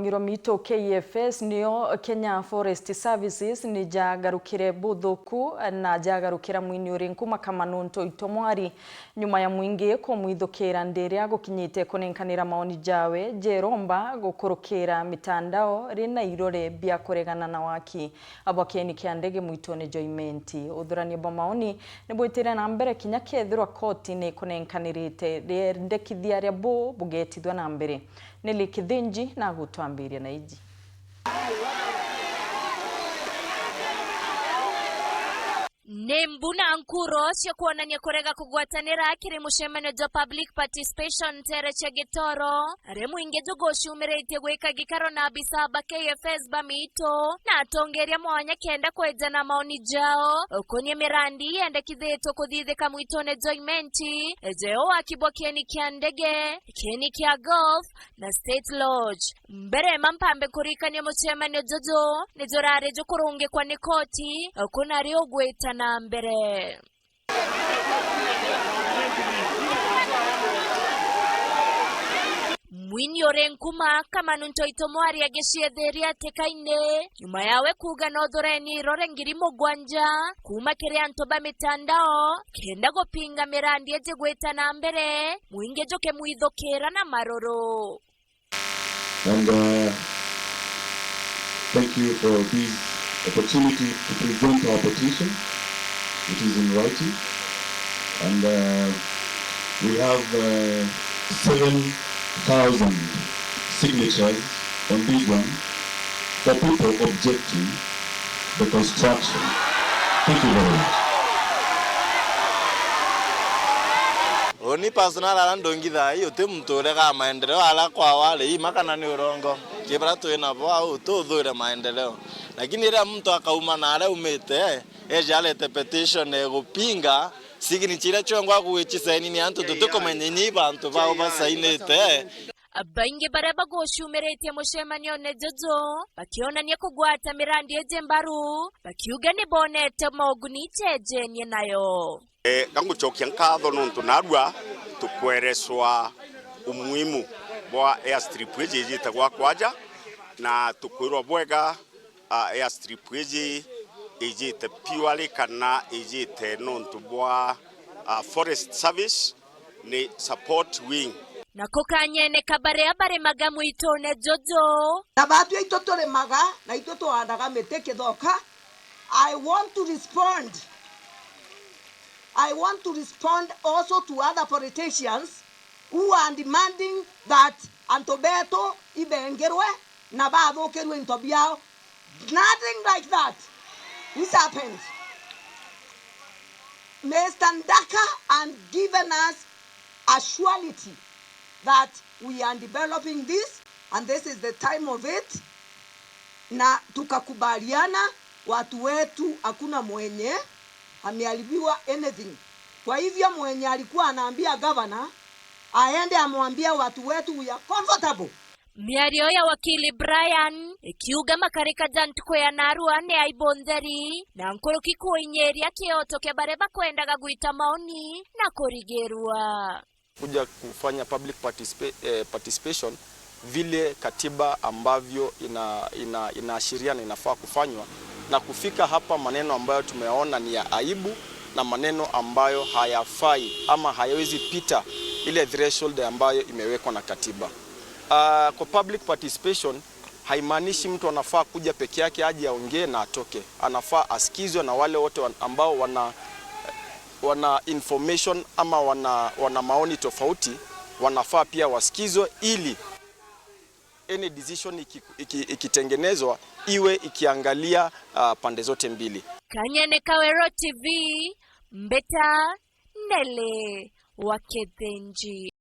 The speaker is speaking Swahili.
Ngiromito KFS niyo Kenya Forest Services ni jagarukire buthuku na jagarukira mwini uri nkuma Kamanunto Itomwari nyuma ya mwingi ko mwithukira ndiria gukinyite kunenkanira maoni jawe jeromba gukurukira mitandao rina irore bia kuregana na waki abakeni kiandege mwitone joimenti uthurani bo maoni nibwitire na mbere kinya kethirwa koti ni kunenkanirite ndekithia ria bugetithwa na mbere Nili Kithinji na gutwambiria na iji. Nembuna nkuro sio kuonania kurega kugwatanira kiri mushemano jo public participation tere chegitoro remu ingejo goshumirete gwika gikaro na bisaba KFS bamito na tongeria mwanya kenda kwejana maoni jao konye mirandi ende kizeto kuthithika mwitone joimenti ejeo wakibwa kieni kia ndege kieni kia golf na state lodge mbere mampambe kurikania mushemano jojo nijorare jo kurunge kwa nikoti kuna rio gweta na mbere. Mwini ore nkuma Kamanunto Itomwari ageshiedheria tekaine nyuma yawe kuga na odhoreni rore ngirimo gwanja kuma kere antoba mitandao kenda gopinga mirandi eje gweta na mbere mwinge joke muidhokera na maroro. And thank you for this opportunity to present our petition. It is in writing, and we have 7,000 signatures on this one for people objecting the construction. Thank you very much. Oni personal arandongitha yote mtorega maendeleo ala kwa wale makana ni urongo kibra tu ina bwa utudhure maendeleo lakini ile mtu akauma na ale umete alete petition gupinga signature chongwa kuwichisaini ni antu tutukomenye ni bantu bao basainete Abange bareba goshumerete mushemanyo nejojo bakionania kugwata mirandi eje mbaru bakiuga ni bonete moguni teje nye nayo ganguchokia nkatho nuntu narua tukwereswa umuhimu bwa airstrip eje ijite gwa kwaja na tukwirwa bwega airstrip eje ijite purely kana ijite nuntu bwa forest service ni support wing nako kanyene kabare abare magamu itone jojo nabatu itotore maga na itoto andaga meteke doka. I want to respond also to other politicians who are demanding that Antobeto ibengerwe na bathokerwe intobiao. Nothing like that. This happened. Mr. Ndaka and given us a surety that we are developing this and this is the time of it. Na tukakubaliana watu wetu hakuna mwenye amealibiwa anything. Kwa hivyo mwenye alikuwa anaambia governor aende amwambia watu wetu we are comfortable. Miario ya wakili Brian ikiuga makarika jantuko ya narua ne aibonzeri na nkoro kikuo inyeri akiotoke bareba kuendaga guita maoni na korigerua kuja kufanya public participation vile katiba ambavyo inaashiria na inafaa kufanywa na kufika hapa maneno ambayo tumeona ni ya aibu na maneno ambayo hayafai ama hayawezi pita ile threshold ambayo imewekwa na katiba. Kwa public participation haimaanishi mtu anafaa kuja peke yake aje aongee na atoke. Anafaa asikizwe na wale wote ambao wana information ama wana maoni tofauti, wanafaa pia wasikizwe ili any decision ikitengenezwa iwe ikiangalia pande zote mbili. Kanyene Kawero TV Mbeta Nele wa Kithinji.